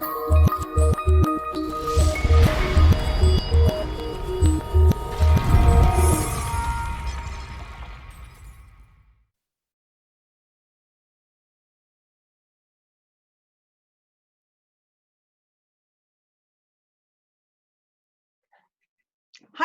Hi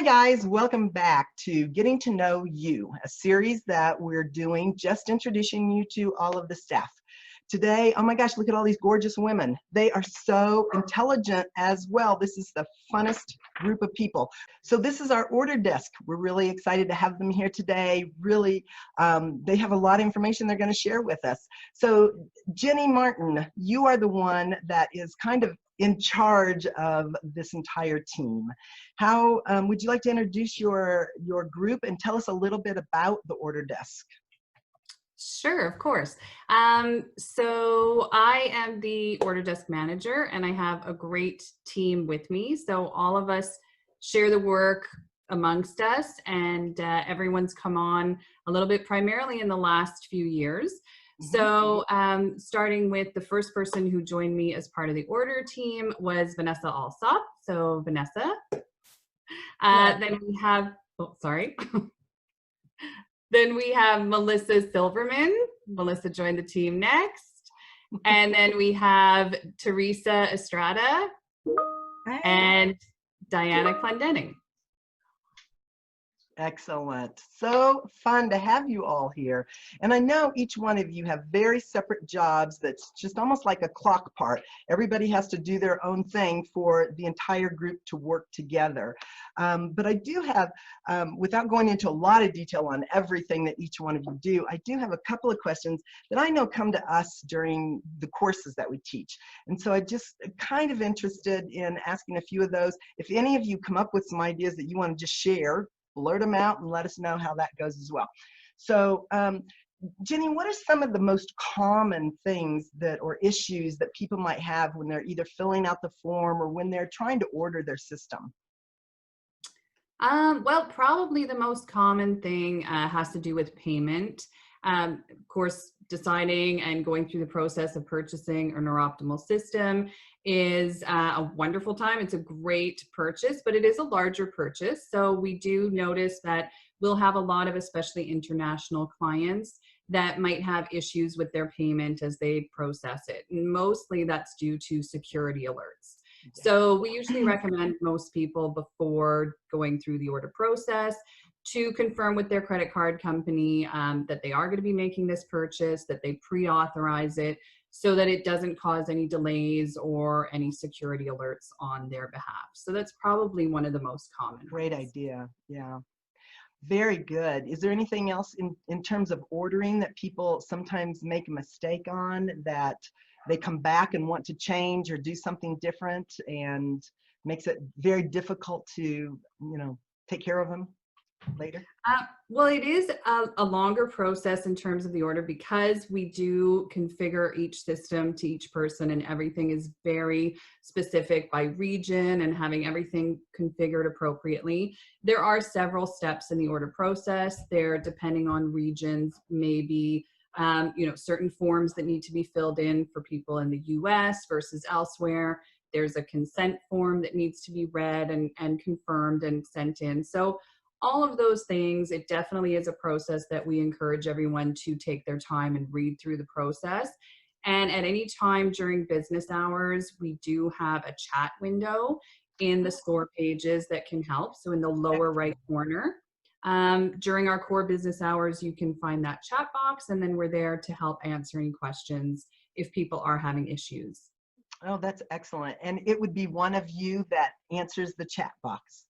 guys, welcome back to Getting to Know You, a series that we're doing just introducing you to all of the staff. Today, oh my gosh, look at all these gorgeous women. They are so intelligent as well. This is the funnest group of people. So this is our order desk. We're really excited to have them here today. Really, they have a lot of information they're going to share with us. So Jenny Martin, you are the one that is kind of in charge of this entire team. How would you like to introduce your group and tell us a little bit about the order desk? Sure, of course. So I am the order desk manager, and I have a great team with me. So all of us share the work amongst us, and everyone's come on a little bit primarily in the last few years. So starting with the first person who joined me as part of the order team was Vanessa Alsop. So Vanessa. Then we have, oh, sorry. Then we have Melissa Silverman. Melissa joined the team next. And then we have Teresa Estrada and Diana Clendenning. Excellent. So fun to have you all here. And I know each one of you have very separate jobs that's just almost like a clock part. Everybody has to do their own thing for the entire group to work together. But I do have, without going into a lot of detail on everything that each one of you do, I do have a couple of questions that I know come to us during the courses that we teach. And so I just kind of interested in asking a few of those. If any of you come up with some ideas that you want to just share, blurt them out and let us know how that goes as well. So Jenny, what are some of the most common things that or issues that people might have when they're either filling out the form or when they're trying to order their system? Well, probably the most common thing has to do with payment. Of course, deciding and going through the process of purchasing a NeurOptimal system is a wonderful time. It's a great purchase, but it is a larger purchase. So we do notice that we'll have a lot of, especially international clients, that might have issues with their payment as they process it. And mostly that's due to security alerts. So we usually recommend most people before going through the order process to confirm with their credit card company that they are going to be making this purchase, that they pre-authorize it so that it doesn't cause any delays or any security alerts on their behalf. So that's probably one of the most common. Great idea. Yeah. Very good. Is there anything else in terms of ordering that people sometimes make a mistake on, that they come back and want to change or do something different and makes it very difficult to, take care of them later? Well, it is a longer process in terms of the order because we do configure each system to each person, and everything is very specific by region and having everything configured appropriately. There are several steps in the order process. There, depending on regions, maybe certain forms that need to be filled in for people in the US versus elsewhere. There's a consent form that needs to be read and confirmed and sent in. So all of those things, it definitely is a process that we encourage everyone to take their time and read through the process. And at any time during business hours, we do have a chat window in the store pages that can help. So in the lower right corner, during our core business hours, you can find that chat box, and then we're there to help answer any questions if people are having issues. Oh, that's excellent. And it would be one of you that answers the chat box.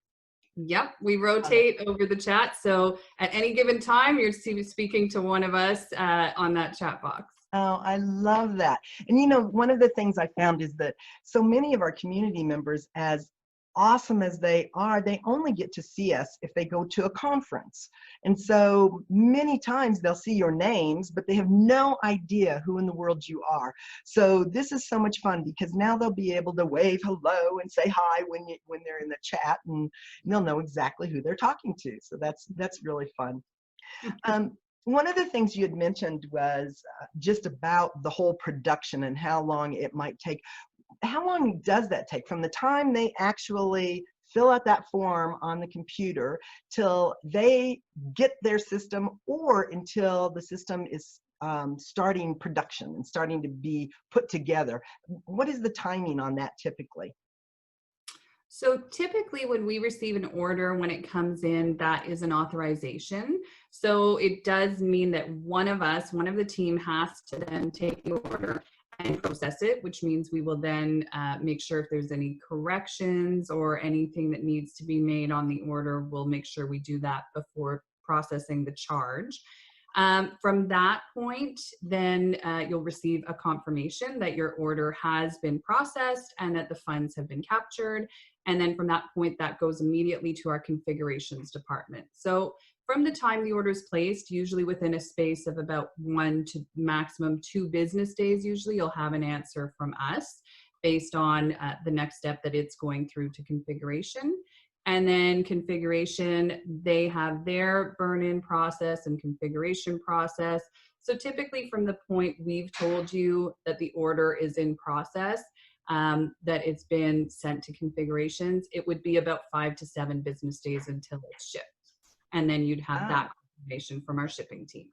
Yep, we rotate over the chat. So at any given time, you're speaking to one of us on that chat box. Oh, I love that. And one of the things I found is that so many of our community members, as awesome as they are, they only get to see us if they go to a conference. And so many times they'll see your names, but they have no idea who in the world you are. So this is so much fun because now they'll be able to wave hello and say hi when they're in the chat, and they'll know exactly who they're talking to. So that's really fun. One of the things you had mentioned was just about the whole production and how long it might take. how long does that take from the time they actually fill out that form on the computer till they get their system, or until the system is starting production and starting to be put together? What is the timing on that typically? So typically when we receive an order, when it comes in, that is an authorization. So it does mean that one of us, one of the team, has to then take the order and process it, which means we will then make sure if there's any corrections or anything that needs to be made on the order, we'll make sure we do that before processing the charge. From that point, then you'll receive a confirmation that your order has been processed and that the funds have been captured. And then from that point, that goes immediately to our configurations department. So from the time the order is placed, usually within a space of about 1 to maximum 2 business days, usually you'll have an answer from us based on the next step that it's going through to configuration. And then configuration, they have their burn-in process and configuration process. So typically from the point we've told you that the order is in process, that it's been sent to configurations, it would be about 5 to 7 business days until it's shipped. And then you'd have Ah, that confirmation from our shipping team.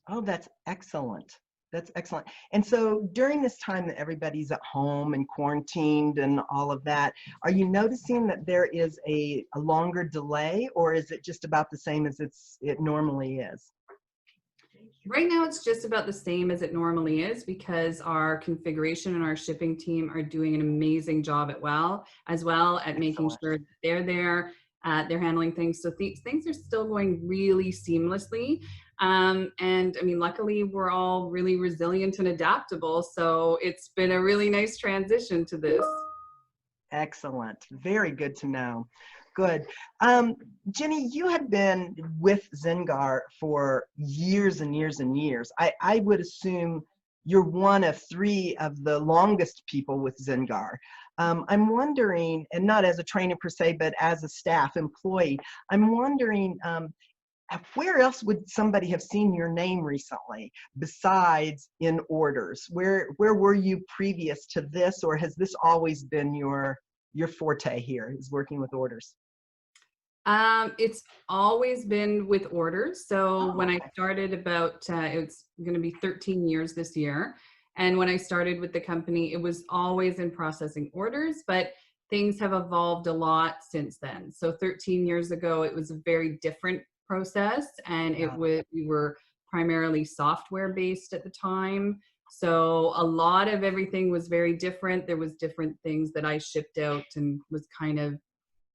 oh, that's excellent. That's excellent. And so during this time that everybody's at home and quarantined and all of that, are you noticing that there is a longer delay, or is it just about the same as it normally is? Right now, it's just about the same as it normally is because our configuration and our shipping team are doing an amazing job as well at making Excellent. sure that they're there, they're handling things. So things are still going really seamlessly. And I mean, luckily, we're all really resilient and adaptable. So it's been a really nice transition to this. Excellent. Very good to know. Good. Jenny, you have been with Zengar for years and years and years. I would assume you're one of 3 of the longest people with Zengar. I'm wondering, and not as a trainer per se, but as a staff employee, I'm wondering, where else would somebody have seen your name recently besides in orders? Where were you previous to this, or has this always been your forte here, is working with orders? It's always been with orders. So Oh, when I okay. started it's going to be 13 years this year. And when I started with the company, it was always in processing orders, but things have evolved a lot since then. So 13 years ago, it was a very different process, and Yeah. we were primarily software based at the time. So a lot of everything was very different. There was different things that I shipped out and was kind of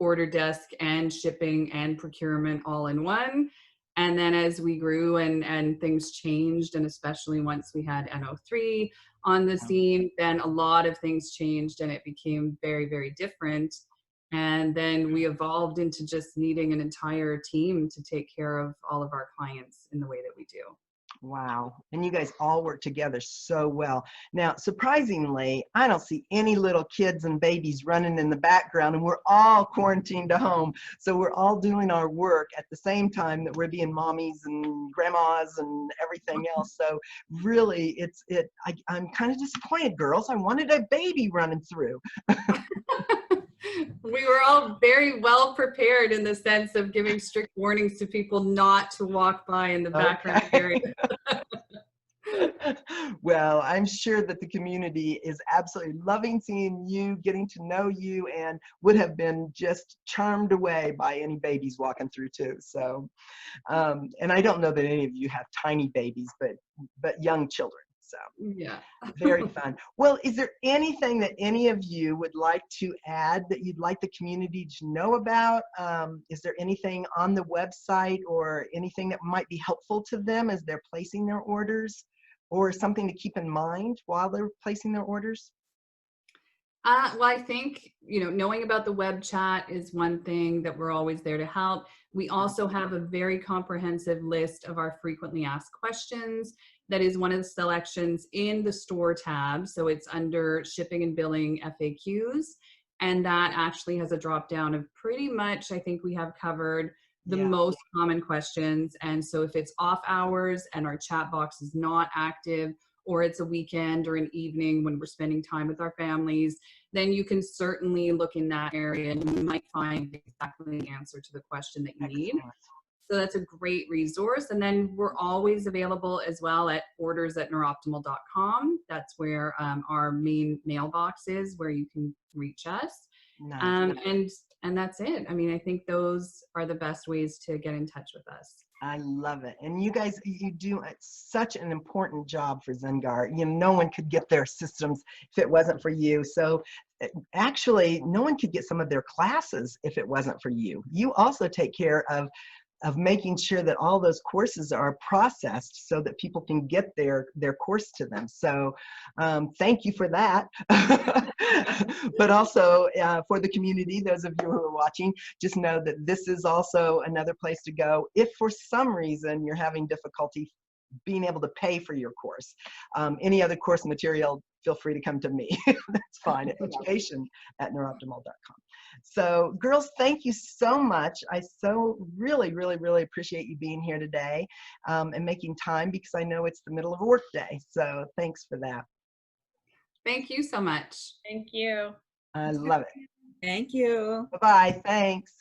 order desk and shipping and procurement all in one. And then as we grew and things changed, and especially once we had NO3 on the Yeah. scene, then a lot of things changed and it became very, very different. And then we evolved into just needing an entire team to take care of all of our clients in the way that we do. Wow. And you guys all work together so well. Now, surprisingly, I don't see any little kids and babies running in the background, and we're all quarantined to home. So we're all doing our work at the same time that we're being mommies and grandmas and everything else. So really, I'm kind of disappointed, girls. I wanted a baby running through. We were all very well prepared in the sense of giving strict warnings to people not to walk by in the background area. Okay. Well, I'm sure that the community is absolutely loving seeing you, getting to know you, and would have been just charmed away by any babies walking through too. So, and I don't know that any of you have tiny babies, but young children. So Yeah. very fun. Well, is there anything that any of you would like to add that you'd like the community to know about? Is there anything on the website or anything that might be helpful to them as they're placing their orders, or something to keep in mind while they're placing their orders? Well, I think, knowing about the web chat is one thing that we're always there to help. We also have a very comprehensive list of our frequently asked questions. That is one of the selections in the store tab. So it's under shipping and billing FAQs. And that actually has a drop down of pretty much, I think we have covered the Yeah. most common questions. And so if it's off hours and our chat box is not active, or it's a weekend or an evening when we're spending time with our families, then you can certainly look in that area and you might find exactly the answer to the question that you need. Excellent. So that's a great resource. And then we're always available as well at orders@neuroptimal.com. That's where our main mailbox is, where you can reach us. Nice. And that's it. I mean, I think those are the best ways to get in touch with us. I love it. And you guys, you do such an important job for Zengar. You know, no one could get their systems if it wasn't for you. So actually, no one could get some of their classes if it wasn't for you. You also take care of making sure that all those courses are processed so that people can get their course to them. So thank you for that. But also for the community, those of you who are watching, just know that this is also another place to go if for some reason you're having difficulty being able to pay for your course. Any other course material, feel free to come to me. That's fine, at education@neuroptimal.com. So girls, thank you so much. I so really appreciate you being here today and making time, because I know it's the middle of a work day. So thanks for that. Thank you so much. Thank you. I love it. Thank you. Bye-bye. Thanks.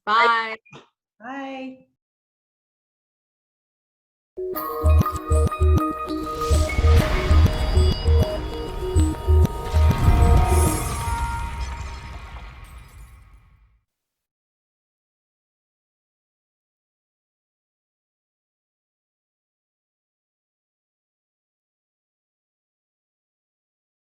Bye. Bye.